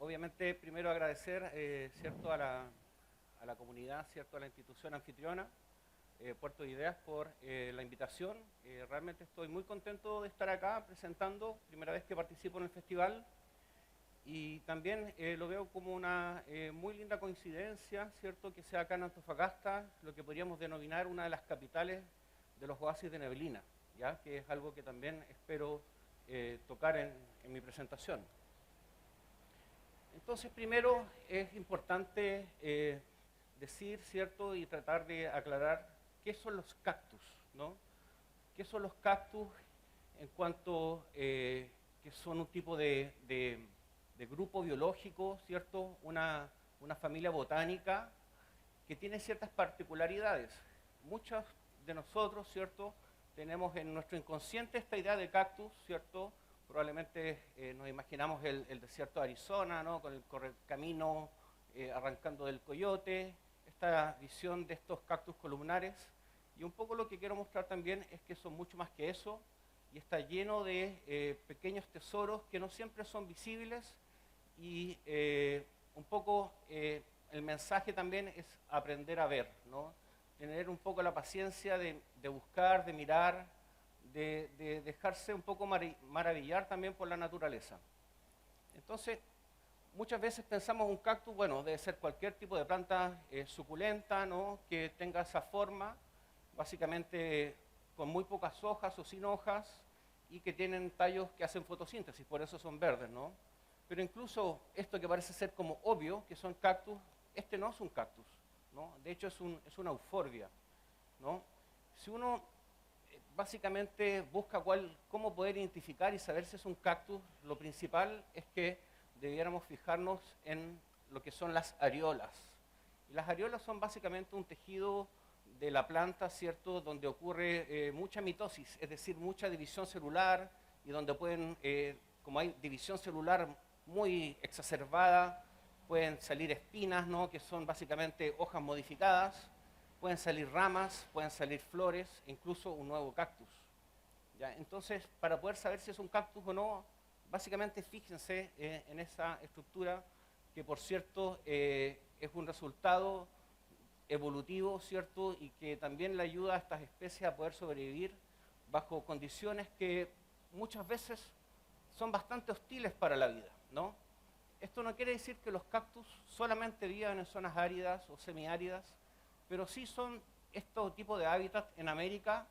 obviamente, primero agradecer ¿cierto? A la comunidad, ¿cierto? A la institución anfitriona, Puerto de Ideas, por la invitación. Realmente estoy muy contento de estar acá presentando, primera vez que participo en el festival, y también lo veo como una muy linda coincidencia, ¿cierto? Que sea acá en Antofagasta, lo que podríamos denominar una de las capitales de los oasis de neblina, ¿ya? Que es algo que también espero tocar en mi presentación. Entonces, primero es importante decir, ¿cierto? Y tratar de aclarar qué son los cactus, ¿no? ¿Qué son los cactus en cuanto que son un tipo de grupo biológico, ¿cierto? Una familia botánica que tiene ciertas particularidades. Muchos de nosotros, ¿cierto? Tenemos en nuestro inconsciente esta idea de cactus, ¿cierto? Probablemente nos imaginamos el desierto de Arizona, ¿no? Con el correcamino arrancando del coyote, esta visión de estos cactus columnares. Y un poco lo que quiero mostrar también es que son mucho más que eso, y está lleno de pequeños tesoros que no siempre son visibles, y un poco el mensaje también es aprender a ver, ¿no? Tener un poco la paciencia de buscar, de mirar, de dejarse un poco maravillar también por la naturaleza. Entonces, muchas veces pensamos un cactus, bueno, debe ser cualquier tipo de planta suculenta, ¿no? Que tenga esa forma, básicamente con muy pocas hojas o sin hojas, y que tienen tallos que hacen fotosíntesis, por eso son verdes, ¿no? Pero incluso esto que parece ser como obvio, que son cactus, este no es un cactus, ¿no? De hecho es una euforbia, ¿no? Si uno básicamente busca cómo poder identificar y saber si es un cactus, lo principal es que debiéramos fijarnos en lo que son las areolas. Y las areolas son básicamente un tejido de la planta, ¿cierto?, donde ocurre mucha mitosis, es decir, mucha división celular, y donde como hay división celular muy exacerbada, pueden salir espinas, ¿no?, que son básicamente hojas modificadas, pueden salir ramas, pueden salir flores, incluso un nuevo cactus. ¿Ya? Entonces, para poder saber si es un cactus o no, básicamente fíjense en esa estructura, que por cierto es un resultado evolutivo, ¿cierto? Y que también le ayuda a estas especies a poder sobrevivir bajo condiciones que muchas veces son bastante hostiles para la vida, ¿no? Esto no quiere decir que los cactus solamente vivan en zonas áridas o semiáridas, pero sí son estos tipos de hábitats en América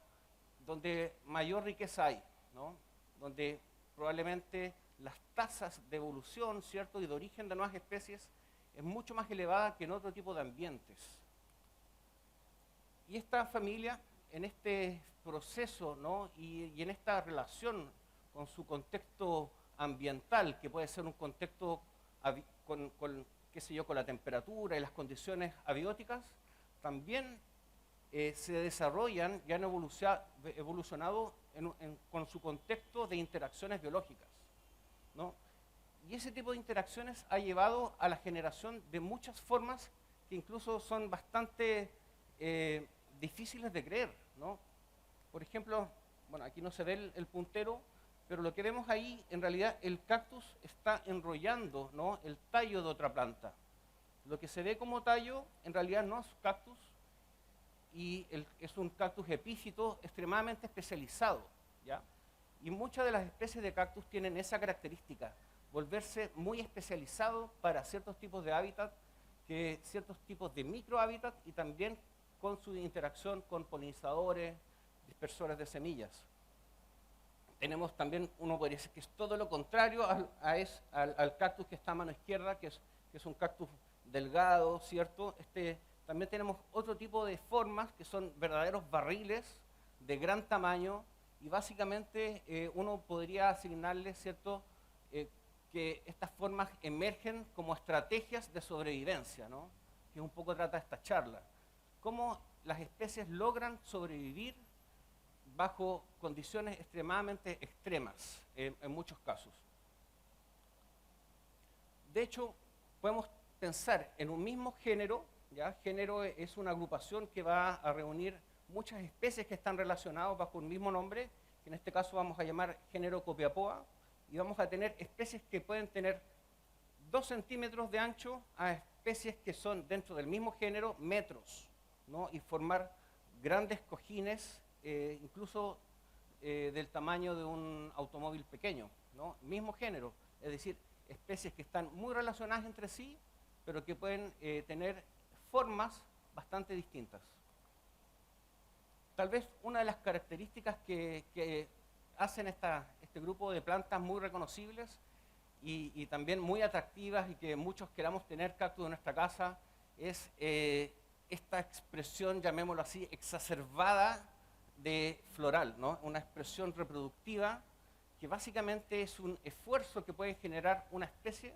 donde mayor riqueza hay, ¿no? Donde probablemente las tasas de evolución, ¿cierto?, y de origen de nuevas especies es mucho más elevada que en otro tipo de ambientes. Y esta familia, en este proceso, ¿no?, y en esta relación con su contexto ambiental, que puede ser un contexto qué sé yo, con la temperatura y las condiciones abióticas, también se desarrollan y han evolucionado con su contexto de interacciones biológicas, ¿no? Y ese tipo de interacciones ha llevado a la generación de muchas formas que incluso son bastante difíciles de creer, ¿no? Por ejemplo, bueno, aquí no se ve el puntero, pero lo que vemos ahí, en realidad, el cactus está enrollando, ¿no?, el tallo de otra planta. Lo que se ve como tallo, en realidad no es cactus, y es un cactus epífito extremadamente especializado, ¿ya? Y muchas de las especies de cactus tienen esa característica, volverse muy especializado para ciertos tipos de hábitat, ciertos tipos de microhábitat, y también con su interacción con polinizadores, dispersores de semillas. Tenemos también, uno podría decir que es todo lo contrario al cactus que está a mano izquierda, que es un cactus delgado, ¿cierto? También tenemos otro tipo de formas que son verdaderos barriles de gran tamaño, y básicamente uno podría asignarle, ¿cierto?, que estas formas emergen como estrategias de sobrevivencia, ¿no?, que un poco trata esta charla. Cómo las especies logran sobrevivir bajo condiciones extremadamente extremas, en muchos casos. De hecho, podemos pensar en un mismo género, ¿ya? Género es una agrupación que va a reunir muchas especies que están relacionadas bajo un mismo nombre, que en este caso vamos a llamar género Copiapoa, y vamos a tener especies que pueden tener 2 centímetros de ancho a especies que son dentro del mismo género metros, ¿no? Y formar grandes cojines, incluso del tamaño de un automóvil pequeño, ¿no? Mismo género, es decir, especies que están muy relacionadas entre sí, pero que pueden tener formas bastante distintas. Tal vez una de las características que hacen este grupo de plantas muy reconocibles y también muy atractivas y que muchos queramos tener cactus en nuestra casa es esta expresión, llamémoslo así, exacerbada de floral, ¿no? Una expresión reproductiva que básicamente es un esfuerzo que puede generar una especie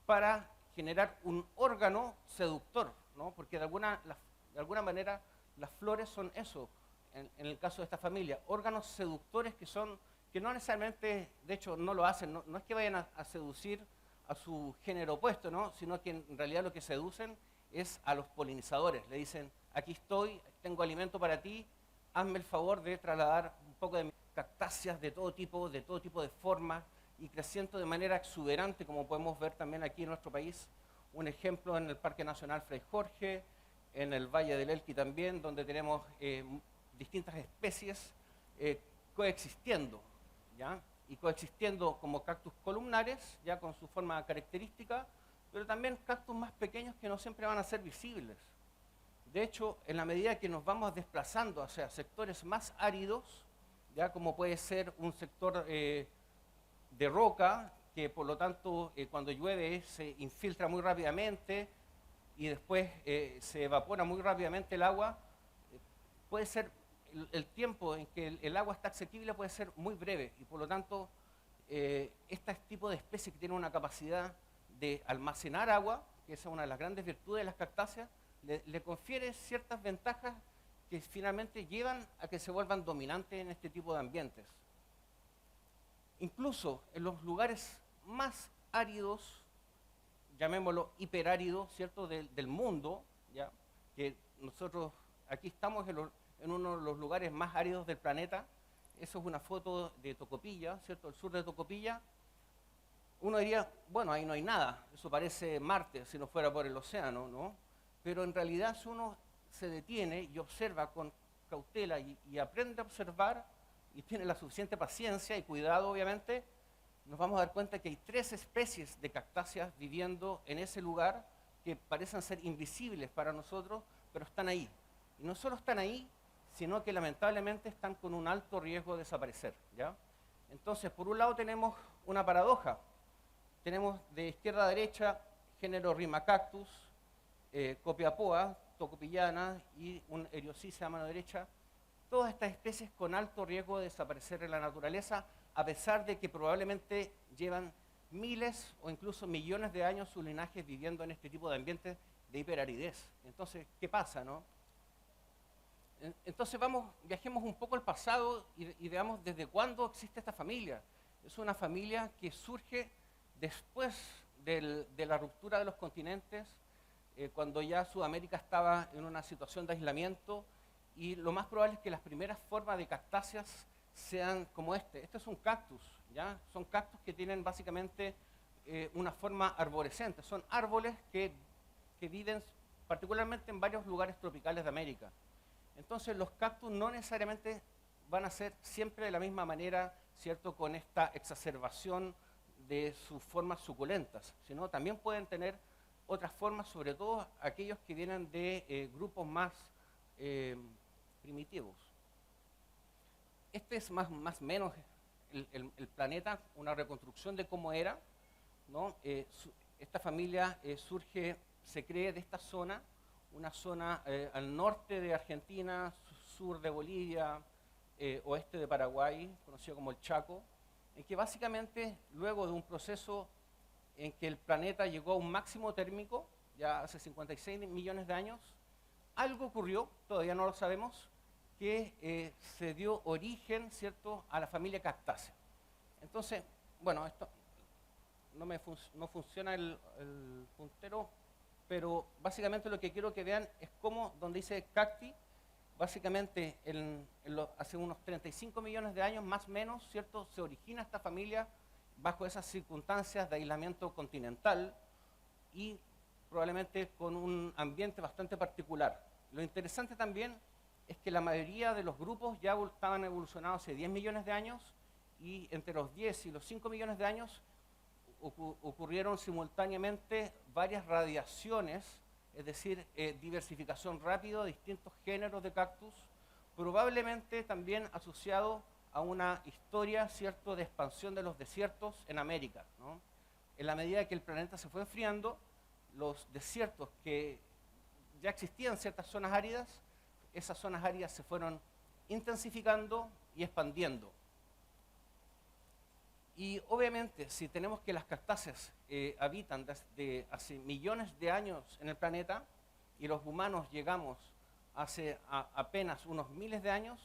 para generar un órgano seductor, ¿no? Porque de alguna manera las flores son eso, en el caso de esta familia, órganos seductores que no necesariamente, de hecho no lo hacen, no es que vayan a seducir a su género opuesto, ¿no? Sino que en realidad lo que seducen es a los polinizadores. Le dicen, aquí estoy, tengo alimento para ti, hazme el favor de trasladar un poco de cactáceas de todo tipo de formas y creciendo de manera exuberante, como podemos ver también aquí en nuestro país. Un ejemplo en el Parque Nacional Fray Jorge, en el Valle del Elqui también, donde tenemos distintas especies coexistiendo, ¿ya? Y coexistiendo como cactus columnares, ya con su forma característica, pero también cactus más pequeños que no siempre van a ser visibles. De hecho, en la medida que nos vamos desplazando hacia sectores más áridos, ya como puede ser un sector de roca, que por lo tanto cuando llueve se infiltra muy rápidamente y después se evapora muy rápidamente el agua, puede ser el tiempo en que el agua está asequible puede ser muy breve y por lo tanto este tipo de especie que tiene una capacidad de almacenar agua, que esa es una de las grandes virtudes de las cactáceas, le confiere ciertas ventajas que finalmente llevan a que se vuelvan dominantes en este tipo de ambientes. Incluso en los lugares más áridos, llamémoslo hiperáridos, ¿cierto?, del mundo, ¿ya? Que nosotros aquí estamos en uno de los lugares más áridos del planeta. Eso es una foto de Tocopilla, ¿cierto?, el sur de Tocopilla. Uno diría, bueno, ahí no hay nada, eso parece Marte si no fuera por el océano, ¿no? Pero en realidad si uno se detiene y observa con cautela y aprende a observar y tiene la suficiente paciencia y cuidado, obviamente, nos vamos a dar cuenta que hay 3 especies de cactáceas viviendo en ese lugar que parecen ser invisibles para nosotros, pero están ahí. Y no solo están ahí, sino que lamentablemente están con un alto riesgo de desaparecer, ¿ya? Entonces, por un lado tenemos una paradoja. Tenemos de izquierda a derecha género Rimacactus, Copiapoa, Tocopillana y un Eriopsis a mano derecha. Todas estas especies con alto riesgo de desaparecer en la naturaleza, a pesar de que probablemente llevan miles o incluso millones de años sus linajes viviendo en este tipo de ambientes de hiperaridez. Entonces, ¿qué pasa, no? Entonces viajemos un poco al pasado y veamos desde cuándo existe esta familia. Es una familia que surge después de la ruptura de los continentes, cuando ya Sudamérica estaba en una situación de aislamiento, y lo más probable es que las primeras formas de cactáceas sean como este. Este es un cactus, ¿ya? Son cactus que tienen básicamente una forma arborescente. Son árboles que viven particularmente en varios lugares tropicales de América. Entonces los cactus no necesariamente van a ser siempre de la misma manera, ¿cierto?, con esta exacerbación de sus formas suculentas, sino también pueden tener otras formas, sobre todo aquellos que vienen de grupos más primitivos. Este es más o menos el planeta, una reconstrucción de cómo era, ¿no? Esta familia surge, se cree, de esta zona, una zona al norte de Argentina, sur de Bolivia, oeste de Paraguay, conocido como el Chaco, en que básicamente luego de un proceso en que el planeta llegó a un máximo térmico, ya hace 56 millones de años, algo ocurrió, todavía no lo sabemos, que se dio origen, ¿cierto?, a la familia Cactácea. Entonces, bueno, esto no funciona el puntero, pero básicamente lo que quiero que vean es cómo, donde dice Cacti, básicamente hace unos 35 millones de años, más o menos, ¿cierto?, se origina esta familia bajo esas circunstancias de aislamiento continental y probablemente con un ambiente bastante particular. Lo interesante también es que la mayoría de los grupos ya estaban evolucionados hace 10 millones de años y entre los 10 y los 5 millones de años ocurrieron simultáneamente varias radiaciones, es decir, diversificación rápida de distintos géneros de cactus, probablemente también asociado a una historia, ¿cierto?, de expansión de los desiertos en América, ¿no? En la medida que el planeta se fue enfriando, los desiertos que ya existían en ciertas zonas áridas, esas zonas áridas se fueron intensificando y expandiendo. Y obviamente, si tenemos que las cactáceas habitan desde hace millones de años en el planeta y los humanos llegamos hace apenas unos miles de años,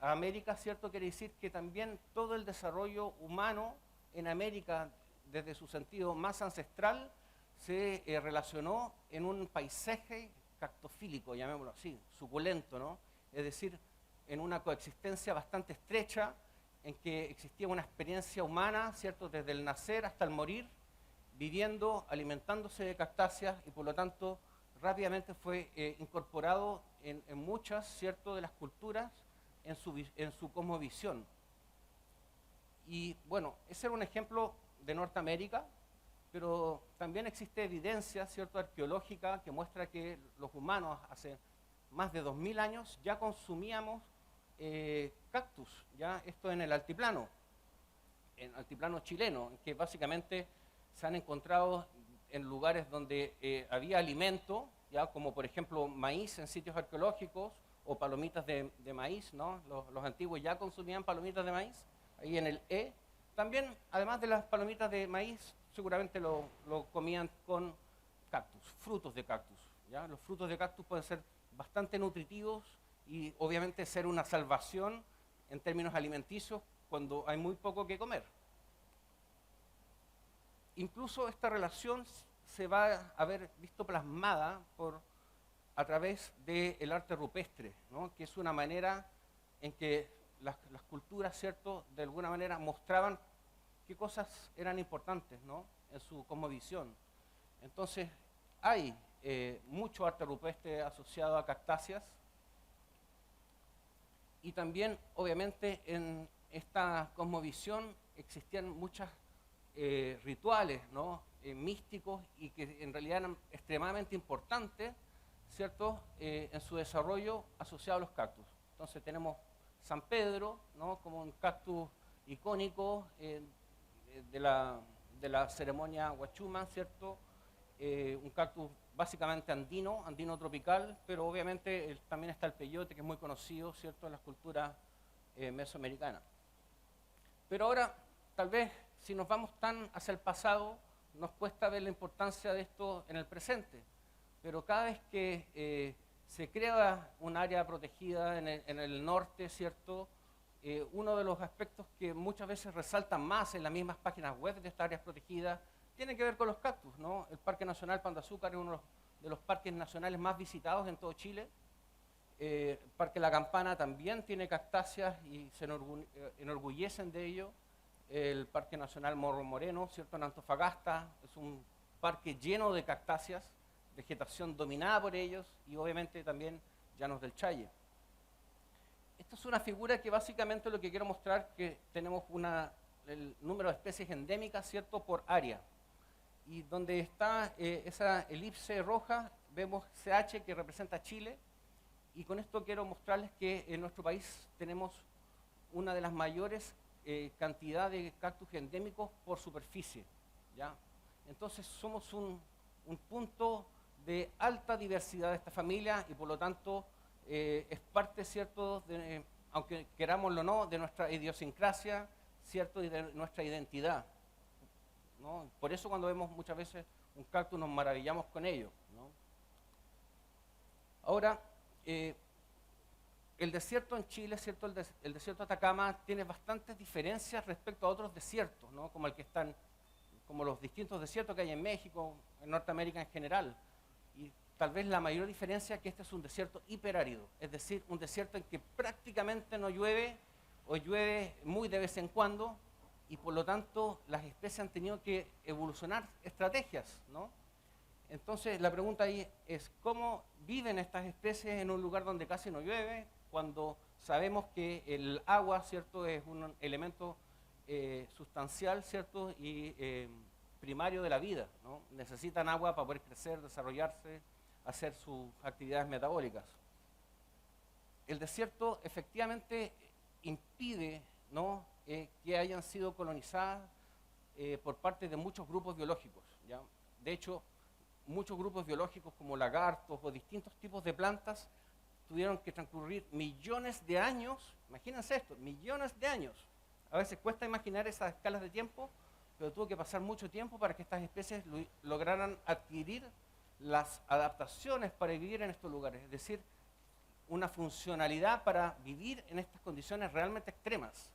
a América, ¿cierto? Quiere decir que también todo el desarrollo humano en América, desde su sentido más ancestral, se relacionó en un paisaje cactofílico, llamémoslo así, suculento, ¿no? Es decir, en una coexistencia bastante estrecha, en que existía una experiencia humana, ¿cierto?, desde el nacer hasta el morir, viviendo, alimentándose de cactáceas y por lo tanto rápidamente fue incorporado en muchas, ¿cierto?, de las culturas en su cosmovisión. Y bueno, ese era un ejemplo de Norteamérica, pero también existe evidencia, ¿cierto?, arqueológica que muestra que los humanos hace más de 2000 años ya consumíamos cactus, ya esto en el altiplano chileno, que básicamente se han encontrado en lugares donde había alimento, ya como por ejemplo maíz en sitios arqueológicos o palomitas de maíz, ¿no? Los antiguos ya consumían palomitas de maíz, ahí en el E. También, además de las palomitas de maíz, seguramente lo comían con cactus, frutos de cactus, ¿ya? Los frutos de cactus pueden ser bastante nutritivos y obviamente ser una salvación en términos alimenticios cuando hay muy poco que comer. Incluso esta relación se va a ver visto plasmada a través del arte rupestre, ¿no? Que es una manera en que las culturas, ¿cierto?, de alguna manera mostraban qué cosas eran importantes, ¿no?, en su cosmovisión. Entonces, hay mucho arte rupestre asociado a cactáceas y también, obviamente, en esta cosmovisión existían muchos rituales, ¿no?, místicos y que en realidad eran extremadamente importantes, ¿cierto?, en su desarrollo asociado a los cactus. Entonces tenemos San Pedro, ¿no?, como un cactus icónico de la ceremonia huachuma, ¿cierto?, un cactus básicamente andino tropical, pero obviamente también está el peyote, que es muy conocido, ¿cierto?, en las culturas mesoamericanas. Pero ahora, tal vez, si nos vamos tan hacia el pasado, nos cuesta ver la importancia de esto en el presente. Pero cada vez que se crea un área protegida en el norte, ¿cierto?, uno de los aspectos que muchas veces resaltan más en las mismas páginas web de estas áreas protegidas tiene que ver con los cactus, ¿no? El Parque Nacional Pan de Azúcar es uno de los parques nacionales más visitados en todo Chile. El Parque La Campana también tiene cactáceas y se enorgullecen de ello. El Parque Nacional Morro Moreno, ¿cierto?, en Antofagasta, es un parque lleno de cactáceas, vegetación dominada por ellos y obviamente también llanos del Challe. Esta es una figura que básicamente lo que quiero mostrar que tenemos el número de especies endémicas, ¿cierto?, por área. Y donde está esa elipse roja, vemos CH que representa Chile, y con esto quiero mostrarles que en nuestro país tenemos una de las mayores cantidades de cactus endémicos por superficie, ¿ya? Entonces somos un punto de alta diversidad de esta familia y por lo tanto es parte, ¿cierto?, aunque querámoslo o no, de nuestra idiosincrasia, ¿cierto?, y de nuestra identidad, ¿no? Por eso cuando vemos muchas veces un cactus nos maravillamos con ello, ¿no? Ahora, el desierto en Chile, ¿cierto?, el desierto de Atacama tiene bastantes diferencias respecto a otros desiertos, ¿no?, como los distintos desiertos que hay en México, en Norteamérica en general. Y tal vez la mayor diferencia es que este es un desierto hiperárido, es decir, un desierto en que prácticamente no llueve o llueve muy de vez en cuando y por lo tanto las especies han tenido que evolucionar estrategias, ¿no? Entonces la pregunta ahí es, ¿cómo viven estas especies en un lugar donde casi no llueve, cuando sabemos que el agua, ¿cierto?, es un elemento sustancial, ¿cierto?, y primario de la vida, ¿no? Necesitan agua para poder crecer, desarrollarse, hacer sus actividades metabólicas. El desierto efectivamente impide, ¿no?, que hayan sido colonizadas por parte de muchos grupos biológicos, ¿ya? De hecho, muchos grupos biológicos como lagartos o distintos tipos de plantas tuvieron que transcurrir millones de años, imagínense esto, millones de años. A veces cuesta imaginar esas escalas de tiempo, pero tuvo que pasar mucho tiempo para que estas especies lograran adquirir las adaptaciones para vivir en estos lugares, es decir, una funcionalidad para vivir en estas condiciones realmente extremas.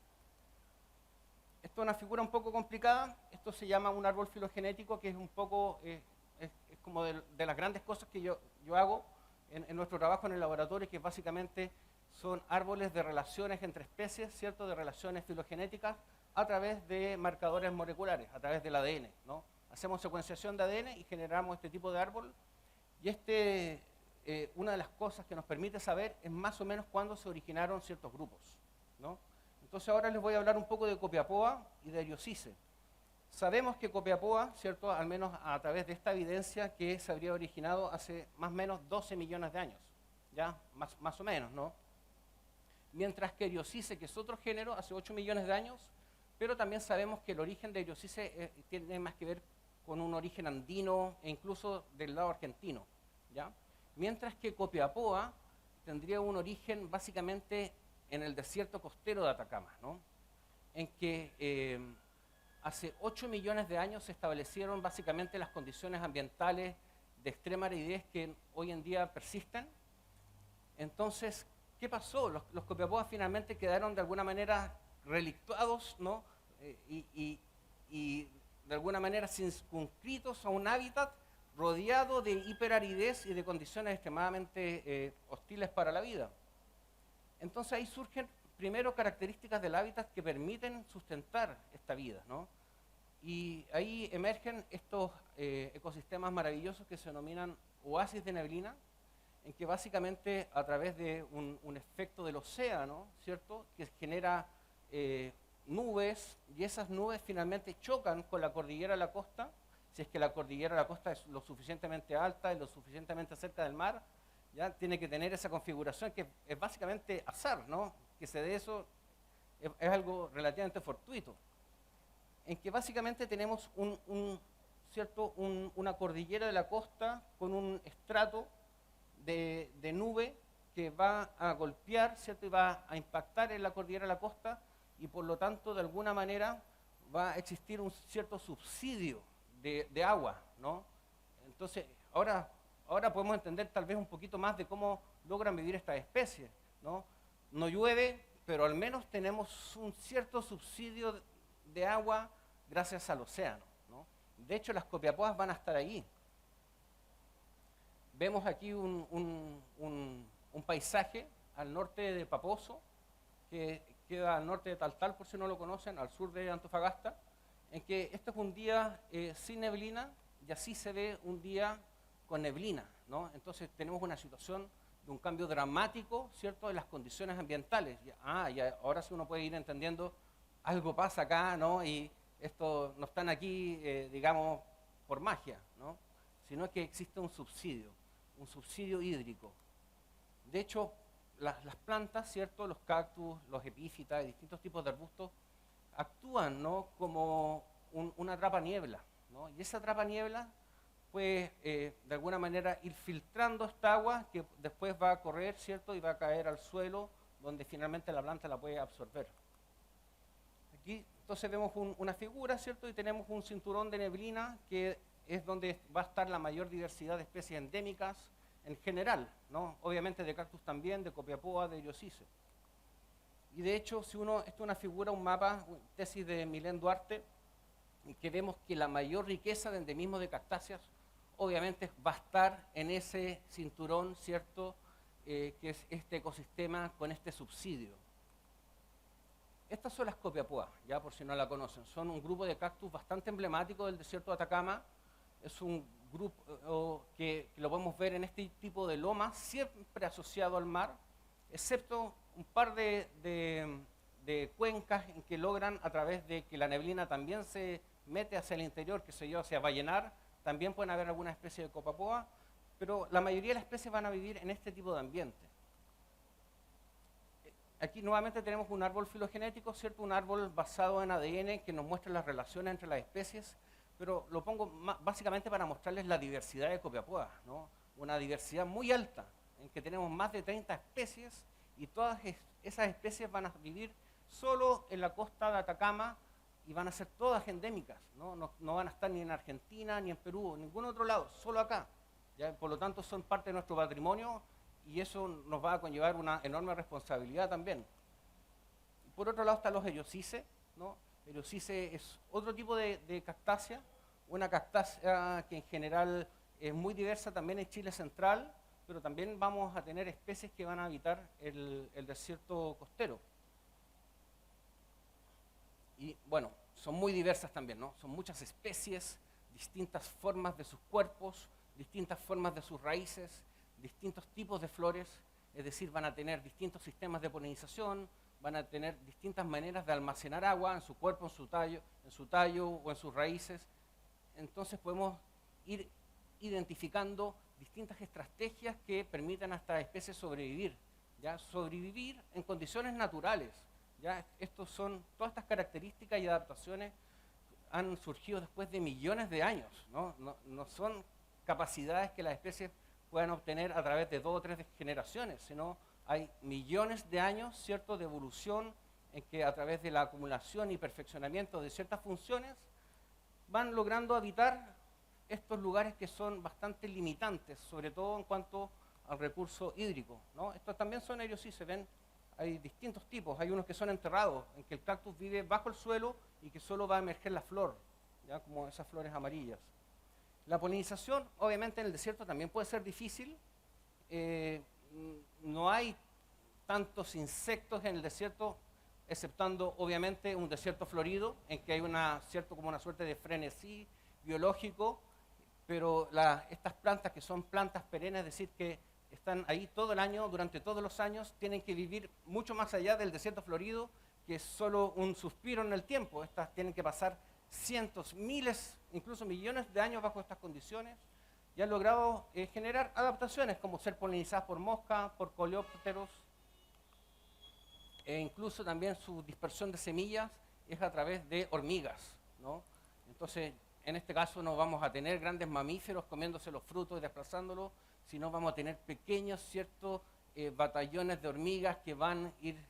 Esto es una figura un poco complicada, esto se llama un árbol filogenético, que es un poco, es como de las grandes cosas que yo hago en nuestro trabajo en el laboratorio, que básicamente son árboles de relaciones entre especies, ¿cierto?, de relaciones filogenéticas a través de marcadores moleculares, a través del ADN, ¿no? Hacemos secuenciación de ADN y generamos este tipo de árbol, y una de las cosas que nos permite saber es más o menos cuándo se originaron ciertos grupos, ¿no? Entonces ahora les voy a hablar un poco de Copiapoa y de Eriocice. Sabemos que Copiapoa, ¿cierto?, al menos a través de esta evidencia, que se habría originado hace más o menos 12 millones de años, ¿ya? Más o menos, ¿no? Mientras que Eriocice, que es otro género, hace 8 millones de años, pero también sabemos que el origen de Eriocice tiene más que ver con un origen andino e incluso del lado argentino, ¿ya? Mientras que Copiapoa tendría un origen básicamente en el desierto costero de Atacama, ¿no? En que hace 8 millones de años se establecieron básicamente las condiciones ambientales de extrema aridez que hoy en día persisten. Entonces, ¿qué pasó? Los Copiapoas finalmente quedaron de alguna manera relictuados, ¿no? Y de alguna manera circunscritos a un hábitat rodeado de hiperaridez y de condiciones extremadamente hostiles para la vida. Entonces ahí surgen primero características del hábitat que permiten sustentar esta vida, ¿no? Y ahí emergen estos ecosistemas maravillosos que se denominan oasis de neblina, en que básicamente a través de un efecto del océano, ¿cierto?, que genera nubes, y esas nubes finalmente chocan con la cordillera de la costa. Si es que la cordillera de la costa es lo suficientemente alta y lo suficientemente cerca del mar, ya tiene que tener esa configuración que es básicamente azar, ¿no? Que se dé eso es algo relativamente fortuito, en que básicamente tenemos una cordillera de la costa con un estrato de nube que va a golpear, ¿cierto?, y va a impactar en la cordillera de la costa, y por lo tanto de alguna manera va a existir un cierto subsidio de agua, ¿no? Entonces ahora podemos entender tal vez un poquito más de cómo logran vivir estas especies, ¿no? No llueve, pero al menos tenemos un cierto subsidio de agua gracias al océano, ¿no? De hecho, las copiapoas van a estar ahí. Vemos aquí un paisaje al norte de Paposo, que queda al norte de Taltal, por si no lo conocen, al sur de Antofagasta, en que este es un día sin neblina, y así se ve un día con neblina, ¿no? Entonces tenemos una situación de un cambio dramático, ¿cierto?, de las condiciones ambientales. Y ahora sí uno puede ir entendiendo, algo pasa acá, ¿no? Y esto no están aquí, digamos, por magia, ¿no? Sino que existe un subsidio hídrico. De hecho, las plantas, ¿cierto?, los cactus, los epífitas y distintos tipos de arbustos actúan, ¿no?, como una atrapa-niebla, ¿no? Y esa atrapa-niebla puede, de alguna manera, ir filtrando esta agua que después va a correr, ¿cierto?, y va a caer al suelo, donde finalmente la planta la puede absorber. Aquí, entonces, vemos una figura, ¿cierto?, y tenemos un cinturón de neblina que es donde va a estar la mayor diversidad de especies endémicas en general, ¿no? Obviamente de cactus también, de copiapoa, de Eriocice. Y de hecho, esto es una figura, un mapa, tesis de Milén Duarte, en que vemos que la mayor riqueza de endemismo de cactáceas obviamente va a estar en ese cinturón, ¿cierto?, que es este ecosistema con este subsidio. Estas son las copiapúas, ya por si no la conocen. Son un grupo de cactus bastante emblemático del desierto de Atacama. Es un grupo que lo podemos ver en este tipo de lomas, siempre asociado al mar, excepto un par de cuencas en que logran, a través de que la neblina también se mete hacia el interior, que se yo, hacia Vallenar, también pueden haber alguna especie de copiapúa, pero la mayoría de las especies van a vivir en este tipo de ambiente. Aquí nuevamente tenemos un árbol filogenético, ¿cierto? Un árbol basado en ADN que nos muestra las relaciones entre las especies, pero lo pongo básicamente para mostrarles la diversidad de copiapúas, ¿no? Una diversidad muy alta, en que tenemos más de 30 especies y todas esas especies van a vivir solo en la costa de Atacama y van a ser todas endémicas, ¿no? No van a estar ni en Argentina, ni en Perú, en ningún otro lado, solo acá. ¿Ya? Por lo tanto, son parte de nuestro patrimonio y eso nos va a conllevar una enorme responsabilidad también. Por otro lado están los Eriocice, ¿no? Eriocice es otro tipo de cactácea, una cactácea que en general es muy diversa también en Chile central, pero también vamos a tener especies que van a habitar el desierto costero. Y bueno, son muy diversas también, ¿no? Son muchas especies, distintas formas de sus cuerpos, distintas formas de sus raíces, distintos tipos de flores, es decir, van a tener distintos sistemas de polinización, van a tener distintas maneras de almacenar agua en su cuerpo, en su tallo o en sus raíces. Entonces podemos ir identificando distintas estrategias que permitan a estas especies sobrevivir, ¿ya? Sobrevivir en condiciones naturales. ¿Ya? Todas estas características y adaptaciones han surgido después de millones de años, ¿no? No son capacidades que las especies puedan obtener a través de 2 o 3 generaciones, sino hay millones de años, ¿cierto?, de evolución en que a través de la acumulación y perfeccionamiento de ciertas funciones van logrando habitar estos lugares que son bastante limitantes, sobre todo en cuanto al recurso hídrico, ¿no? Estos también son Eriocice, ven, hay distintos tipos, hay unos que son enterrados, en que el cactus vive bajo el suelo y que solo va a emerger la flor, ¿ya? Como esas flores amarillas. La polinización, obviamente, en el desierto también puede ser difícil. No hay tantos insectos en el desierto, exceptuando, obviamente, un desierto florido, en que hay como una suerte de frenesí biológico, pero estas plantas, que son plantas perennes, es decir, que están ahí todo el año, durante todos los años, tienen que vivir mucho más allá del desierto florido, que es solo un suspiro en el tiempo. Estas tienen que pasar cientos, miles, incluso millones de años bajo estas condiciones, y han logrado generar adaptaciones como ser polinizadas por moscas, por coleópteros, e incluso también su dispersión de semillas es a través de hormigas, ¿no? Entonces, en este caso no vamos a tener grandes mamíferos comiéndose los frutos y desplazándolos, sino vamos a tener pequeños, batallones de hormigas que van a ir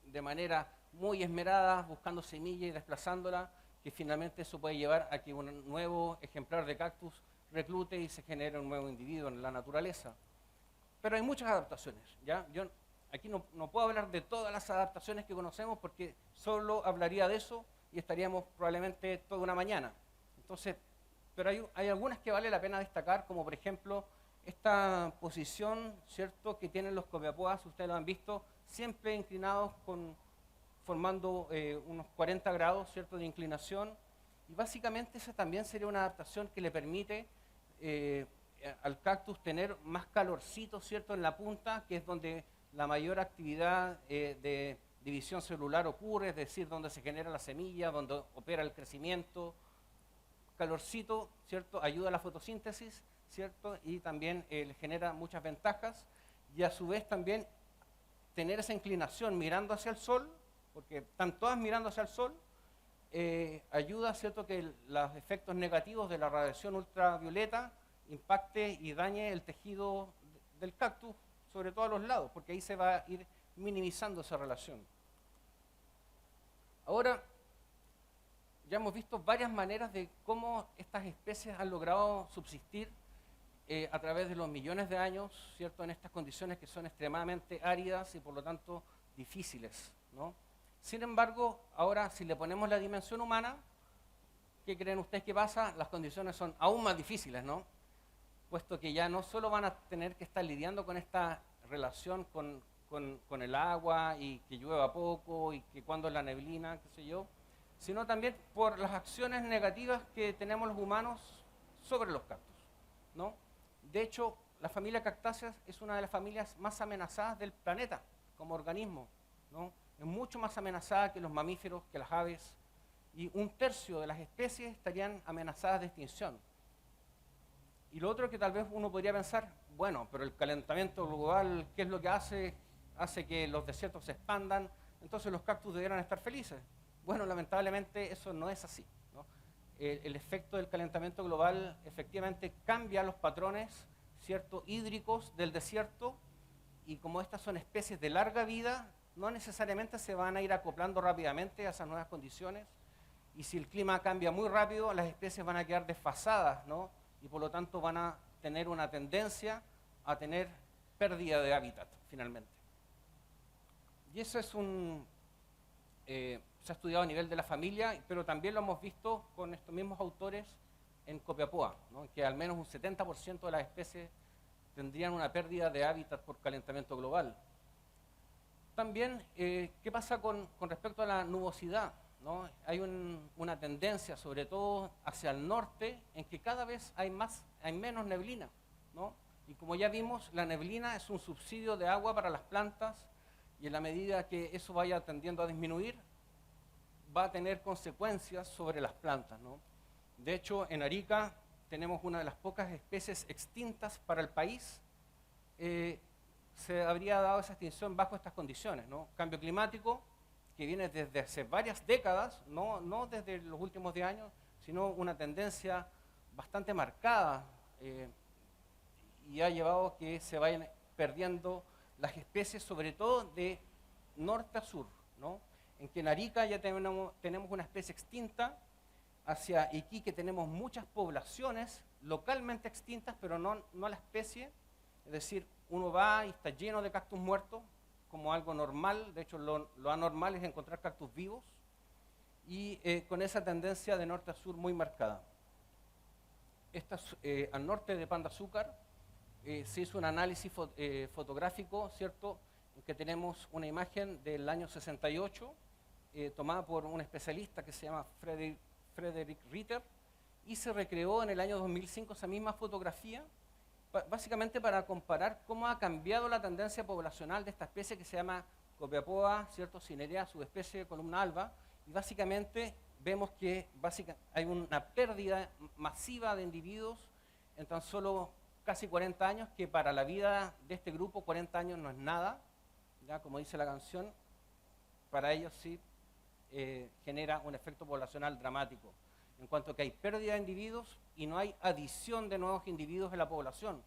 de manera muy esmerada buscando semillas y desplazándolas, que finalmente eso puede llevar a que un nuevo ejemplar de cactus reclute y se genere un nuevo individuo en la naturaleza. Pero hay muchas adaptaciones, ¿ya? Yo aquí no puedo hablar de todas las adaptaciones que conocemos porque solo hablaría de eso y estaríamos probablemente toda una mañana. Entonces, pero hay algunas que vale la pena destacar, como por ejemplo esta posición, ¿cierto?, que tienen los copiapúas, ustedes lo han visto, siempre inclinados formando unos 40 grados, ¿cierto?, de inclinación, y básicamente esa también sería una adaptación que le permite al cactus tener más calorcito, ¿cierto?, en la punta, que es donde la mayor actividad de división celular ocurre, es decir, donde se genera la semilla, donde opera el crecimiento. Calorcito, ¿cierto?, ayuda a la fotosíntesis, ¿cierto?, y también le genera muchas ventajas, y a su vez también tener esa inclinación mirando hacia el sol, porque están todas mirando hacia el sol, ayuda, ¿cierto?, que los efectos negativos de la radiación ultravioleta impacte y dañe el tejido del cactus, sobre todo a los lados, porque ahí se va a ir minimizando esa relación. Ahora, ya hemos visto varias maneras de cómo estas especies han logrado subsistir a través de los millones de años, ¿cierto?, en estas condiciones que son extremadamente áridas y por lo tanto difíciles, ¿no? Sin embargo, ahora si le ponemos la dimensión humana, ¿qué creen ustedes que pasa? Las condiciones son aún más difíciles, ¿no? Puesto que ya no solo van a tener que estar lidiando con esta relación con con el agua y que llueva poco y que cuando es la neblina, qué sé yo, sino también por las acciones negativas que tenemos los humanos sobre los cactus, ¿no? De hecho, la familia Cactáceas es una de las familias más amenazadas del planeta como organismo, ¿no? Es mucho más amenazada que los mamíferos, que las aves, y 1/3 de las especies estarían amenazadas de extinción. Y lo otro que tal vez uno podría pensar, bueno, pero el calentamiento global, ¿qué es lo que hace? Hace que los desiertos se expandan, entonces los cactus debieran estar felices. Bueno, lamentablemente eso no es así, ¿no? El efecto del calentamiento global efectivamente cambia los patrones, ¿cierto?, hídricos del desierto, y como estas son especies de larga vida, no necesariamente se van a ir acoplando rápidamente a esas nuevas condiciones, y si el clima cambia muy rápido, las especies van a quedar desfasadas, ¿no? Y por lo tanto van a tener una tendencia a tener pérdida de hábitat, finalmente. Y eso es se ha estudiado a nivel de la familia, pero también lo hemos visto con estos mismos autores en Copiapó, ¿no? Que al menos un 70% de las especies tendrían una pérdida de hábitat por calentamiento global. También, ¿qué pasa con respecto a la nubosidad? ¿No? Hay una tendencia, sobre todo hacia el norte, en que cada vez hay menos neblina, ¿no? Y como ya vimos, la neblina es un subsidio de agua para las plantas, y en la medida que eso vaya tendiendo a disminuir, va a tener consecuencias sobre las plantas, ¿no? De hecho, en Arica tenemos una de las pocas especies extintas para el país. Se habría dado esa extinción bajo estas condiciones, ¿no? Cambio climático, que viene desde hace varias décadas, no desde los últimos 10 años, sino una tendencia bastante marcada, y ha llevado a que se vayan perdiendo las especies, sobre todo de norte a sur, ¿no? En que en Arica ya tenemos una especie extinta, hacia Iquique tenemos muchas poblaciones localmente extintas, pero no la especie, es decir, uno va y está lleno de cactus muertos, como algo normal. De hecho, lo anormal es encontrar cactus vivos, y con esa tendencia de norte a sur muy marcada. Al norte de Pan de Azúcar se hizo un análisis fotográfico, ¿cierto?, en que tenemos una imagen del año 68, tomada por un especialista que se llama Frederick Ritter, y se recreó en el año 2005 esa misma fotografía, básicamente para comparar cómo ha cambiado la tendencia poblacional de esta especie que se llama Copiapó, ¿cierto?, cinerea, subespecie columna alba, y básicamente vemos que hay una pérdida masiva de individuos en tan solo casi 40 años, que para la vida de este grupo 40 años no es nada, ya como dice la canción, para ellos sí genera un efecto poblacional dramático, en cuanto que hay pérdida de individuos y no hay adición de nuevos individuos en la población.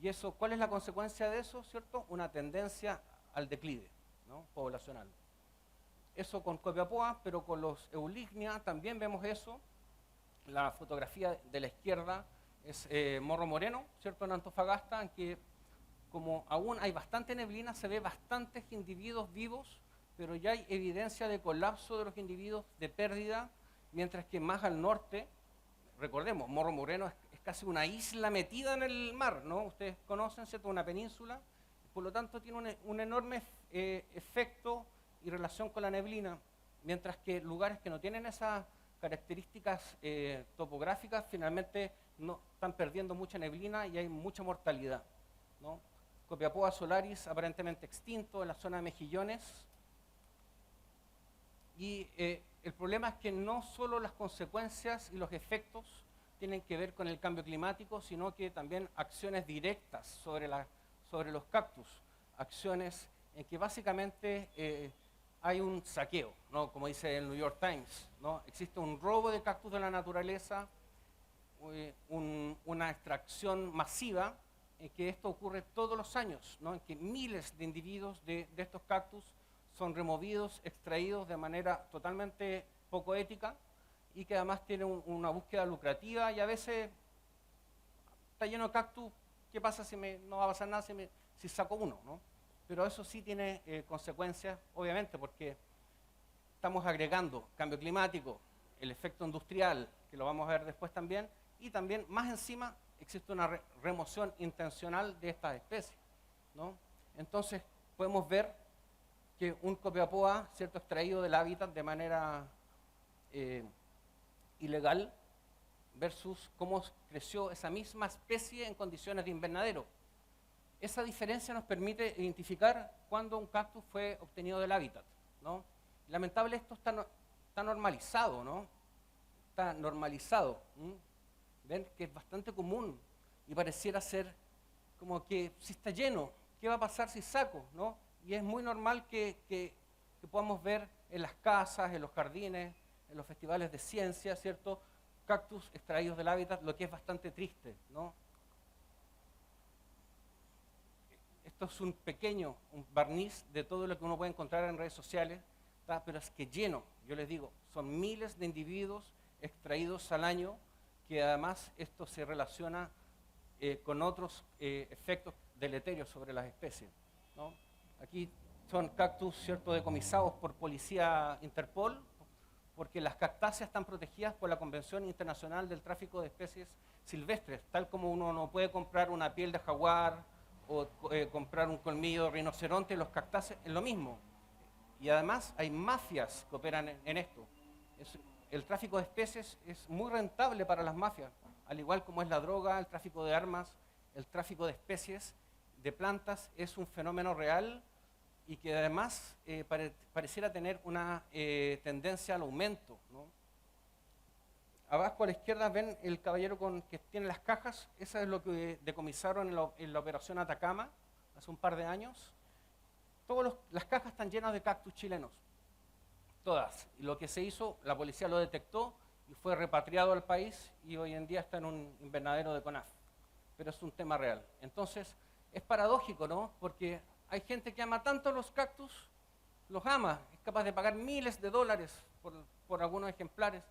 Y eso, ¿cuál es la consecuencia de eso, cierto? Una tendencia al declive, ¿no?, poblacional. Eso con Copiapó, pero con los Eulignia también vemos eso. La fotografía de la izquierda es Morro Moreno, ¿cierto?, en Antofagasta, en que como aún hay bastante neblina, se ve bastantes individuos vivos, pero ya hay evidencia de colapso de los individuos, de pérdida, mientras que más al norte, recordemos, Morro Moreno es casi una isla metida en el mar, ¿no? Ustedes conocen, ¿cierto?, una península, por lo tanto tiene un enorme efecto y relación con la neblina, mientras que lugares que no tienen esas características topográficas finalmente no están perdiendo mucha neblina y hay mucha mortalidad, ¿no? Copiapó solaris aparentemente extinto en la zona de Mejillones, y el problema es que no solo las consecuencias y los efectos tienen que ver con el cambio climático, sino que también acciones directas sobre los cactus, acciones en que básicamente hay un saqueo, ¿no?, como dice el New York Times, ¿no? Existe un robo de cactus de la naturaleza, una extracción masiva, en que esto ocurre todos los años, ¿no?, en que miles de individuos de estos cactus son removidos, extraídos de manera totalmente poco ética, y que además tienen una búsqueda lucrativa, y a veces está lleno de cactus, ¿qué pasa si no va a pasar nada si saco uno, ¿no? Pero eso sí tiene consecuencias, obviamente, porque estamos agregando cambio climático, el efecto industrial, que lo vamos a ver después también, y también, más encima, existe una remoción intencional de estas especies, ¿no? Entonces, podemos ver que un copiapóa, ¿cierto?, extraído del hábitat de manera ilegal, versus cómo creció esa misma especie en condiciones de invernadero. Esa diferencia nos permite identificar cuándo un cactus fue obtenido del hábitat, ¿no? Lamentable, esto está normalizado, ¿no? Está normalizado. Ven que es bastante común y pareciera ser como que si está lleno, ¿qué va a pasar si saco, no? Y es muy normal que podamos ver en las casas, en los jardines, en los festivales de ciencia, ¿cierto?, cactus extraídos del hábitat, lo que es bastante triste, ¿no? Esto es un barniz de todo lo que uno puede encontrar en redes sociales, ¿tá? Pero es que lleno, yo les digo, son miles de individuos extraídos al año, que además esto se relaciona con otros efectos deleterios sobre las especies, ¿no? Aquí son cactus, ¿cierto?, decomisados por policía Interpol, porque las cactáceas están protegidas por la Convención Internacional del Tráfico de Especies Silvestres, tal como uno no puede comprar una piel de jaguar o comprar un colmillo de rinoceronte, los cactáceas es lo mismo. Y además hay mafias que operan en esto. El tráfico de especies es muy rentable para las mafias, al igual como es la droga, el tráfico de armas, el tráfico de especies, de plantas, es un fenómeno real y que además pareciera tener una tendencia al aumento, ¿no? Abajo a la izquierda ven el caballero que tiene las cajas, eso es lo que decomisaron en la operación Atacama hace un par de años. Las cajas están llenas de cactus chilenos, todas. Y lo que se hizo, la policía lo detectó y fue repatriado al país y hoy en día está en un invernadero de CONAF. Pero es un tema real. Entonces, es paradójico, ¿no? Porque hay gente que ama tanto los cactus, los ama, es capaz de pagar miles de dólares por algunos ejemplares,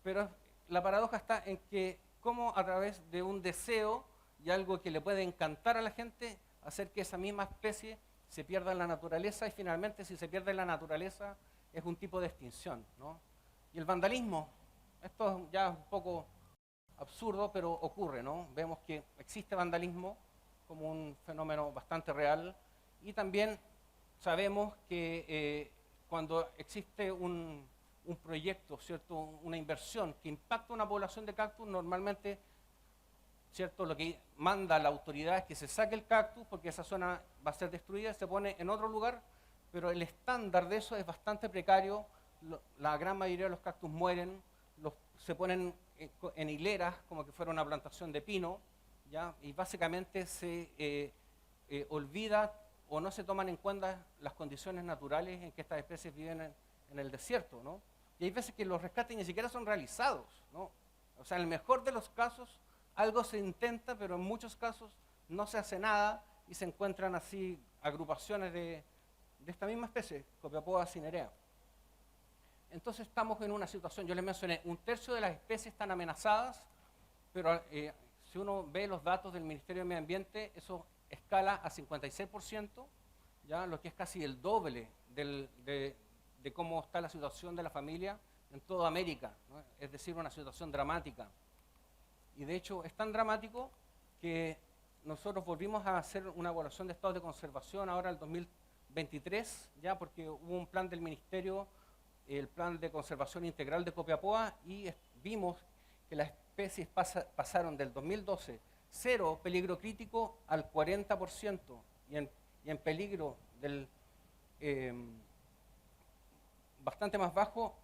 pero la paradoja está en que cómo a través de un deseo y algo que le puede encantar a la gente, hacer que esa misma especie se pierda en la naturaleza y finalmente si se pierde en la naturaleza es un tipo de extinción, ¿no? Y el vandalismo, esto ya es un poco absurdo, pero ocurre, ¿no? Vemos que existe vandalismo como un fenómeno bastante real y también sabemos que cuando existe un proyecto, ¿cierto?, una inversión que impacta una población de cactus, normalmente, ¿cierto?, lo que manda la autoridad es que se saque el cactus porque esa zona va a ser destruida, se pone en otro lugar, pero el estándar de eso es bastante precario, la gran mayoría de los cactus mueren, se ponen en hileras como que fuera una plantación de pino, ¿ya? Y básicamente se olvida o no se toman en cuenta las condiciones naturales en que estas especies viven en el desierto, ¿no? Y hay veces que los rescates ni siquiera son realizados, ¿no? O sea, en el mejor de los casos, algo se intenta, pero en muchos casos no se hace nada y se encuentran así agrupaciones de esta misma especie, Copiapóa cinerea. Entonces estamos en una situación, yo les mencioné, 1/3 de las especies están amenazadas, pero si uno ve los datos del Ministerio de Medio Ambiente, eso escala a 56%, ¿ya? Lo que es casi el doble de cómo está la situación de la familia en toda América, ¿no? Es decir, una situación dramática. Y de hecho es tan dramático que nosotros volvimos a hacer una evaluación de estados de conservación ahora en el 2023, ya porque hubo un plan del Ministerio, el Plan de Conservación Integral de Copiapóa, y vimos que las especies pasaron del 2012, 0 peligro crítico, al 40%, y en peligro bastante más bajo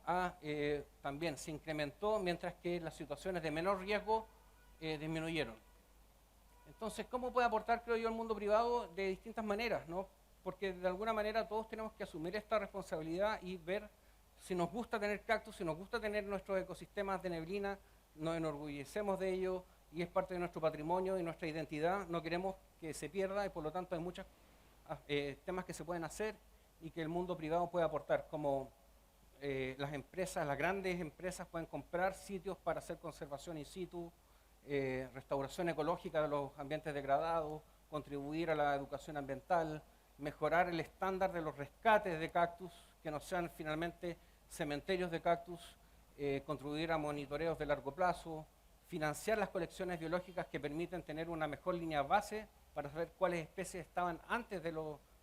también se incrementó, mientras que las situaciones de menor riesgo disminuyeron. Entonces, ¿cómo puede aportar, creo yo, el mundo privado? De distintas maneras, ¿no? Porque de alguna manera todos tenemos que asumir esta responsabilidad y ver si nos gusta tener cactus, si nos gusta tener nuestros ecosistemas de neblina, nos enorgullecemos de ello y es parte de nuestro patrimonio y nuestra identidad, no queremos que se pierda y por lo tanto hay muchos temas que se pueden hacer y que el mundo privado puede aportar, como las empresas, las grandes empresas pueden comprar sitios para hacer conservación in situ, restauración ecológica de los ambientes degradados, contribuir a la educación ambiental, mejorar el estándar de los rescates de cactus, que no sean finalmente cementerios de cactus, contribuir a monitoreos de largo plazo, financiar las colecciones biológicas que permiten tener una mejor línea base para saber cuáles especies estaban antes de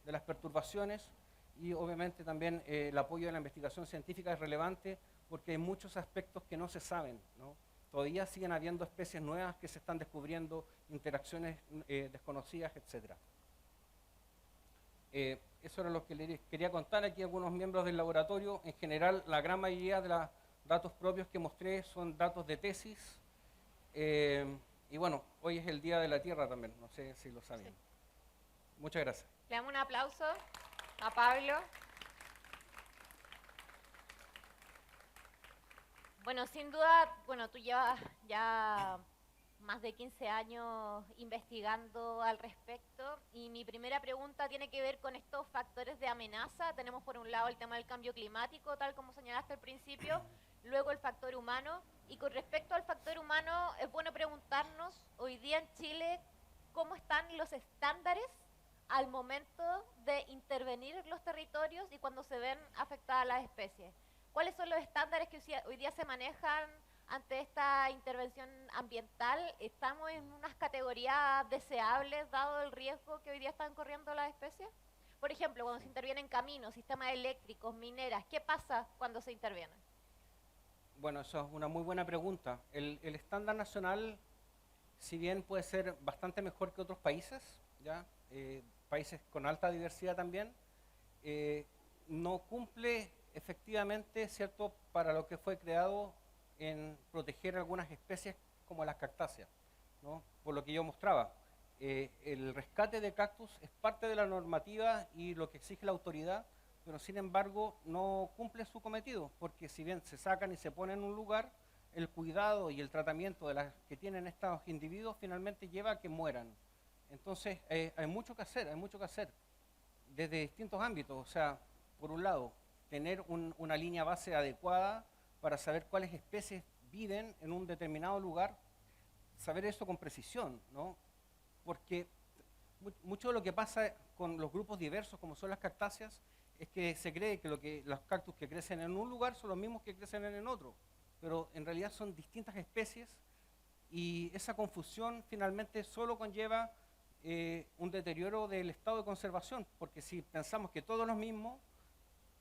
de las perturbaciones y obviamente también el apoyo de la investigación científica es relevante porque hay muchos aspectos que no se saben, ¿no? Todavía siguen habiendo especies nuevas que se están descubriendo, interacciones desconocidas, etc. Eso era lo que les quería contar aquí a algunos miembros del laboratorio. En general, la gran mayoría de los datos propios que mostré son datos de tesis. Y bueno, hoy es el Día de la Tierra también, no sé si lo sabían. Sí. Muchas gracias. Le damos un aplauso a Pablo. Bueno, sin duda, bueno, tú llevas ya más de 15 años investigando al respecto y mi primera pregunta tiene que ver con estos factores de amenaza. Tenemos por un lado el tema del cambio climático, tal como señalaste al principio, luego el factor humano y con respecto al factor humano es bueno preguntarnos hoy día en Chile cómo están los estándares al momento de intervenir en los territorios y cuando se ven afectadas las especies. ¿Cuáles son los estándares que hoy día se manejan ante esta intervención ambiental? ¿Estamos en unas categorías deseables dado el riesgo que hoy día están corriendo las especies? Por ejemplo, cuando se intervienen caminos, sistemas eléctricos, mineras, ¿qué pasa cuando se interviene? Bueno, eso es una muy buena pregunta. El estándar nacional, si bien puede ser bastante mejor que otros países, ¿ya? Países con alta diversidad también, no cumple efectivamente, ¿cierto?, para lo que fue creado en proteger algunas especies como las cactáceas, ¿no? Por lo que yo mostraba, el rescate de cactus es parte de la normativa y lo que exige la autoridad, pero sin embargo no cumple su cometido, porque si bien se sacan y se ponen en un lugar, el cuidado y el tratamiento de las que tienen estos individuos finalmente lleva a que mueran. Entonces hay mucho que hacer desde distintos ámbitos. O sea, por un lado, tener una línea base adecuada para saber cuáles especies viven en un determinado lugar, saber eso con precisión, ¿no? Porque mucho de lo que pasa con los grupos diversos, como son las cactáceas, es que se cree que los cactus que crecen en un lugar son los mismos que crecen en otro, pero en realidad son distintas especies y esa confusión finalmente solo conlleva un deterioro del estado de conservación, porque si pensamos que todos los mismos,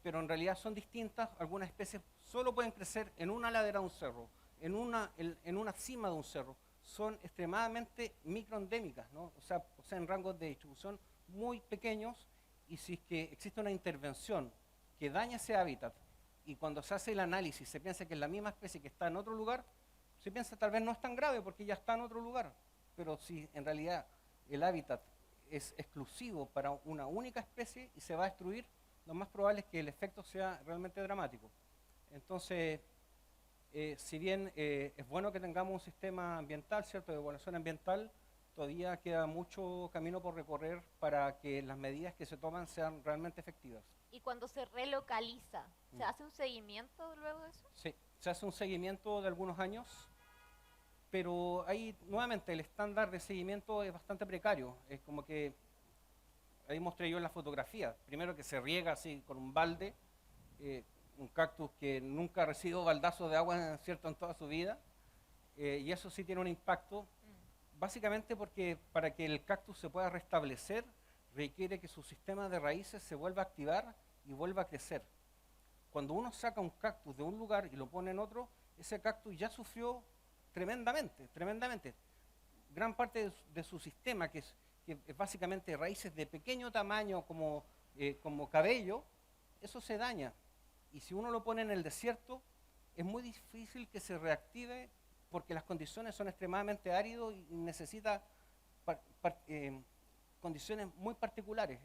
pero en realidad son distintas, algunas especies solo pueden crecer en una ladera de un cerro, en una cima de un cerro, son extremadamente microendémicas, ¿no? O sea, en rangos de distribución muy pequeños, y si es que existe una intervención que daña ese hábitat, y cuando se hace el análisis se piensa que es la misma especie que está en otro lugar, se piensa tal vez no es tan grave porque ya está en otro lugar, pero si en realidad el hábitat es exclusivo para una única especie y se va a destruir, lo más probable es que el efecto sea realmente dramático. Entonces, si bien es bueno que tengamos un sistema ambiental, ¿cierto?, de evaluación ambiental, todavía queda mucho camino por recorrer para que las medidas que se toman sean realmente efectivas. ¿Y cuando se relocaliza, se hace un seguimiento luego de eso? Sí, se hace un seguimiento de algunos años, pero ahí nuevamente el estándar de seguimiento es bastante precario. Es como que, ahí mostré yo en la fotografía, primero que se riega así con un balde, un cactus que nunca ha recibido baldazos de agua, ¿cierto?, en toda su vida, y eso sí tiene un impacto, básicamente porque para que el cactus se pueda restablecer, requiere que su sistema de raíces se vuelva a activar y vuelva a crecer. Cuando uno saca un cactus de un lugar y lo pone en otro, ese cactus ya sufrió tremendamente. Gran parte de su sistema, que es básicamente raíces de pequeño tamaño como cabello, eso se daña. Y si uno lo pone en el desierto, es muy difícil que se reactive porque las condiciones son extremadamente áridas y necesita condiciones muy particulares.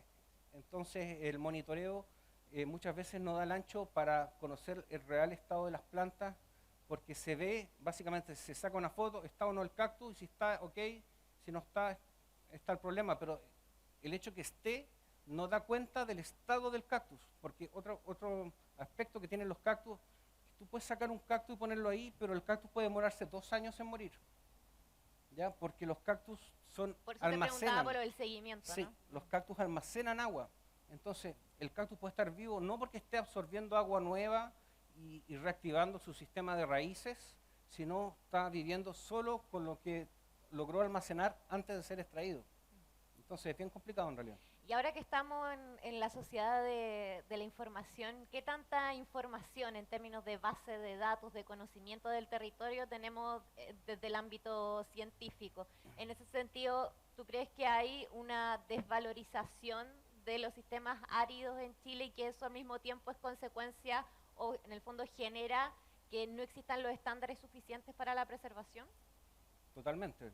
Entonces el monitoreo muchas veces no da el ancho para conocer el real estado de las plantas, porque se ve, básicamente se saca una foto, está o no el cactus, y si está, ok, si no está, está el problema, pero el hecho que esté no da cuenta del estado del cactus, porque otro aspecto que tienen los cactus, tú puedes sacar un cactus y ponerlo ahí, pero el cactus puede demorarse 2 años en morir, ¿ya? Porque los cactus por eso te preguntaba por el seguimiento, sí, ¿no? Los cactus almacenan agua, entonces el cactus puede estar vivo no porque esté absorbiendo agua nueva y reactivando su sistema de raíces, sino está viviendo solo con lo que logró almacenar antes de ser extraído. Entonces es bien complicado en realidad. Y ahora que estamos en la sociedad de la información, ¿qué tanta información en términos de base de datos, de conocimiento del territorio tenemos desde el ámbito científico? En ese sentido, ¿tú crees que hay una desvalorización de los sistemas áridos en Chile y que eso al mismo tiempo es consecuencia o en el fondo genera que no existan los estándares suficientes para la preservación? Totalmente.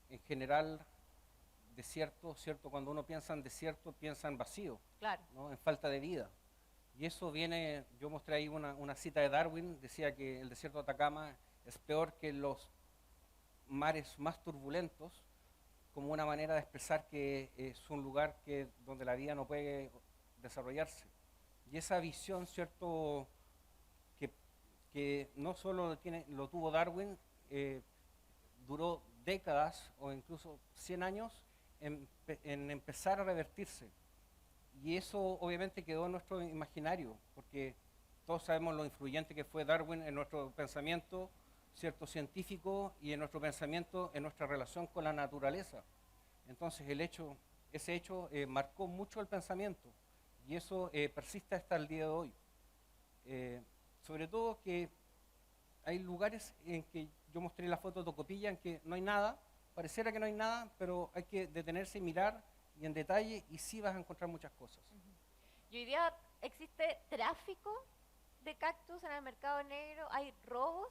En general, desierto, ¿cierto? Cuando uno piensa en desierto, piensa en vacío, Claro. ¿no? En falta de vida. Y eso viene, yo mostré ahí una cita de Darwin, decía que el desierto de Atacama es peor que los mares más turbulentos, como una manera de expresar que es un lugar donde la vida no puede desarrollarse. Y esa visión, ¿cierto?, que no solo lo tuvo Darwin, duró décadas o incluso 100 años en empezar a revertirse. Y eso obviamente quedó en nuestro imaginario, porque todos sabemos lo influyente que fue Darwin en nuestro pensamiento, cierto, científico, y en nuestro pensamiento, en nuestra relación con la naturaleza. Entonces ese hecho marcó mucho el pensamiento, y eso persiste hasta el día de hoy. Sobre todo que hay lugares en que yo mostré la foto de Tocopilla en que no hay nada, pareciera que no hay nada, pero hay que detenerse y mirar y en detalle y sí vas a encontrar muchas cosas. Y hoy día existe tráfico de cactus en el mercado negro, hay robos,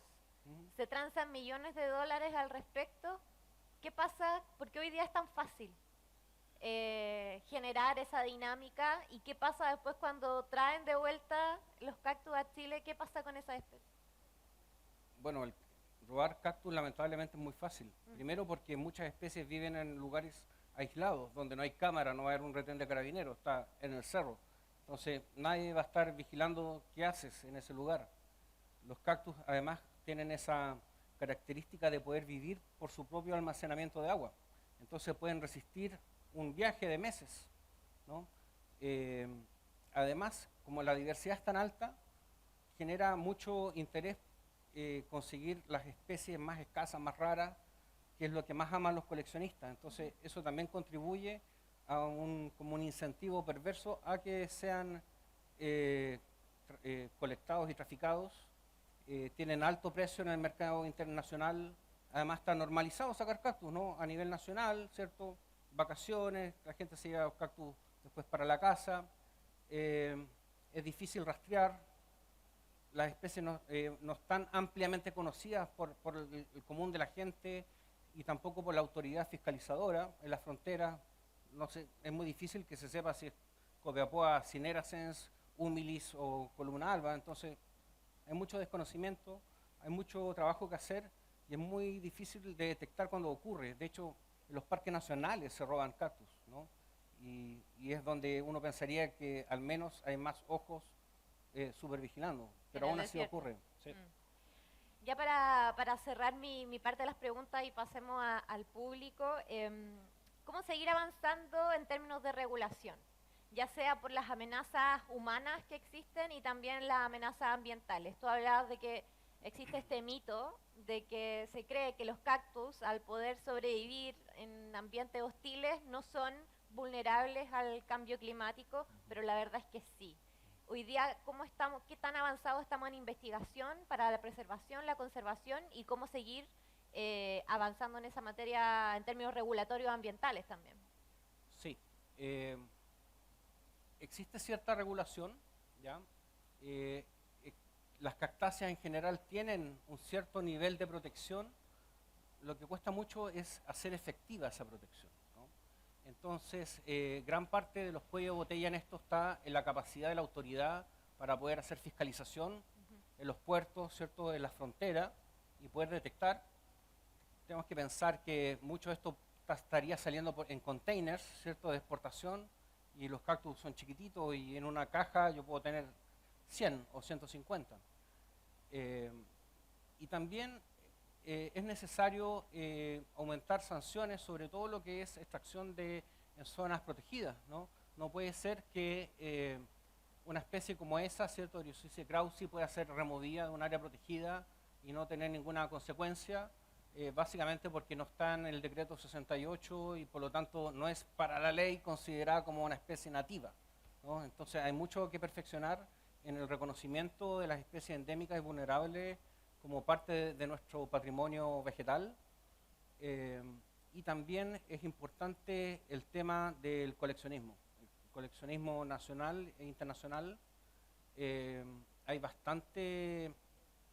se transan millones de dólares al respecto. ¿Qué pasa? ¿Por qué hoy día es tan fácil generar esa dinámica? ¿Y qué pasa después cuando traen de vuelta los cactus a Chile? ¿Qué pasa con esa especie? Bueno, robar cactus lamentablemente es muy fácil. Primero porque muchas especies viven en lugares aislados, donde no hay cámara, no va a haber un retén de carabineros, está en el cerro. Entonces nadie va a estar vigilando qué haces en ese lugar. Los cactus además tienen esa característica de poder vivir por su propio almacenamiento de agua. Entonces pueden resistir un viaje de meses, ¿no? Además, como la diversidad es tan alta, genera mucho interés conseguir las especies más escasas, más raras, que es lo que más aman los coleccionistas. Entonces eso también contribuye a como un incentivo perverso a que sean colectados y traficados. Tienen alto precio en el mercado internacional. Además está normalizado sacar cactus, ¿no? A nivel nacional, ¿cierto? Vacaciones, la gente se lleva los cactus después para la casa. Es difícil rastrear. Las especies no están ampliamente conocidas por el común de la gente y tampoco por la autoridad fiscalizadora en la frontera. No sé, es muy difícil que se sepa si es Copiapó cinerascens, humilis o columna alba. Entonces hay mucho desconocimiento, hay mucho trabajo que hacer y es muy difícil de detectar cuando ocurre. De hecho, en los parques nacionales se roban cactus, ¿no? Y es donde uno pensaría que al menos hay más ojos supervigilando, pero aún así ocurre. Sí. Ya para cerrar mi parte de las preguntas y pasemos al público, ¿cómo seguir avanzando en términos de regulación? Ya sea por las amenazas humanas que existen y también las amenazas ambientales. Tú hablabas de que existe este mito de que se cree que los cactus, al poder sobrevivir en ambientes hostiles, no son vulnerables al cambio climático, pero la verdad es que sí. Hoy día, ¿cómo estamos, qué tan avanzados estamos en investigación para la preservación, la conservación y cómo seguir avanzando en esa materia en términos regulatorios ambientales también? Sí. Existe cierta regulación, ¿ya? Las cactáceas en general tienen un cierto nivel de protección. Lo que cuesta mucho es hacer efectiva esa protección, ¿no? Entonces, gran parte de los cuellos de botella en esto está en la capacidad de la autoridad para poder hacer fiscalización en los puertos, ¿cierto?, en la frontera y poder detectar. Tenemos que pensar que mucho de esto estaría saliendo en containers, ¿cierto?, de exportación, y los cactus son chiquititos y en una caja yo puedo tener 100 o 150. Y también es necesario aumentar sanciones sobre todo lo que es extracción en zonas protegidas, ¿no? No puede ser que una especie como esa, ¿cierto?, Eriophysis krausi, pueda ser removida de un área protegida y no tener ninguna consecuencia. básicamente porque no está en el decreto 68 y por lo tanto no es para la ley considerada como una especie nativa, ¿no? Entonces hay mucho que perfeccionar en el reconocimiento de las especies endémicas y vulnerables como parte de nuestro patrimonio vegetal. Y también es importante el tema del coleccionismo. El coleccionismo nacional e internacional. Hay bastante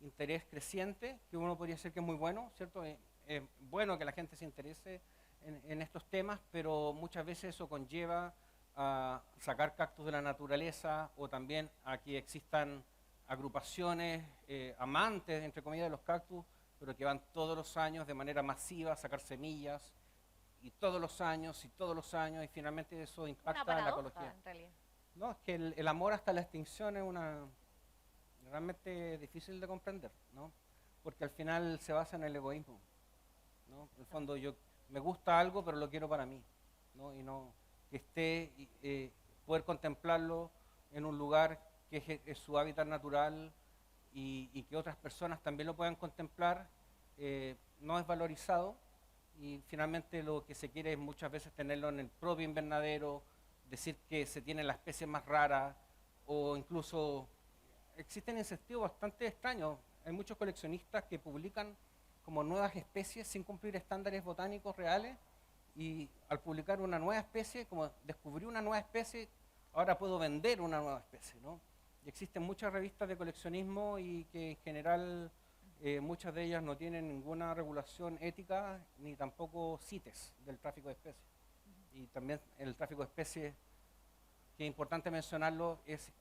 interés creciente, que uno podría decir que es muy bueno, ¿cierto? Es bueno que la gente se interese en estos temas, pero muchas veces eso conlleva a sacar cactus de la naturaleza o también a que existan agrupaciones amantes, entre comillas, de los cactus, pero que van todos los años de manera masiva a sacar semillas, y todos los años, y finalmente eso impacta en la ecología. En realidad. No, es que el amor hasta la extinción es realmente difícil de comprender, ¿no? Porque al final se basa en el egoísmo, ¿no? En el fondo me gusta algo, pero lo quiero para mí, ¿no? Y no que esté, poder contemplarlo en un lugar que es su hábitat natural y que otras personas también lo puedan contemplar, no es valorizado, y finalmente lo que se quiere es muchas veces tenerlo en el propio invernadero, decir que se tiene la especie más rara, o incluso existen incentivos bastante extraños. Hay muchos coleccionistas que publican como nuevas especies sin cumplir estándares botánicos reales, y al publicar una nueva especie, como descubrí una nueva especie, ahora puedo vender una nueva especie, ¿no? Y existen muchas revistas de coleccionismo y que en general muchas de ellas no tienen ninguna regulación ética ni tampoco CITES del tráfico de especies. Y también el tráfico de especies, que es importante mencionarlo, es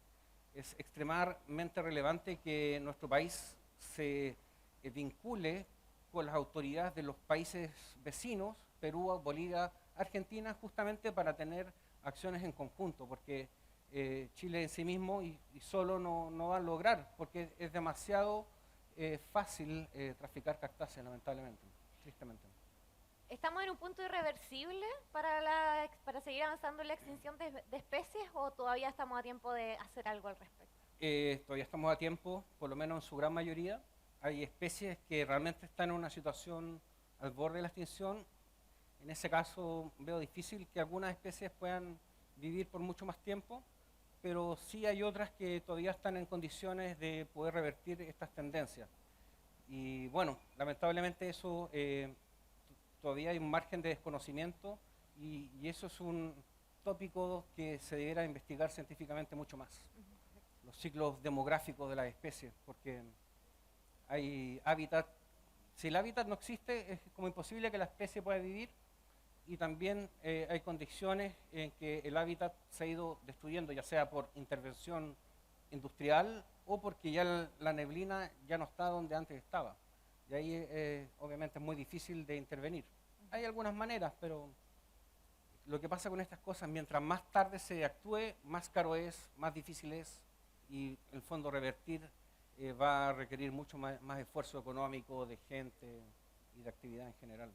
extremadamente relevante que nuestro país se vincule con las autoridades de los países vecinos, Perú, Bolivia, Argentina, justamente para tener acciones en conjunto, porque Chile en sí mismo y solo no va a lograr, porque es demasiado fácil traficar cactáceas, lamentablemente, tristemente. ¿Estamos en un punto irreversible para seguir avanzando en la extinción de especies o todavía estamos a tiempo de hacer algo al respecto? Todavía estamos a tiempo, por lo menos en su gran mayoría. Hay especies que realmente están en una situación al borde de la extinción. En ese caso veo difícil que algunas especies puedan vivir por mucho más tiempo, pero sí hay otras que todavía están en condiciones de poder revertir estas tendencias. Y bueno, lamentablemente eso todavía hay un margen de desconocimiento, y eso es un tópico que se debiera investigar científicamente mucho más. Los ciclos demográficos de las especies, porque hay hábitat, si el hábitat no existe es como imposible que la especie pueda vivir, y también hay condiciones en que el hábitat se ha ido destruyendo, ya sea por intervención industrial o porque ya la neblina ya no está donde antes estaba. Y ahí obviamente es muy difícil de intervenir. Hay algunas maneras, pero lo que pasa con estas cosas, mientras más tarde se actúe, más caro es, más difícil es, y en el fondo revertir va a requerir mucho más esfuerzo económico de gente y de actividad en general.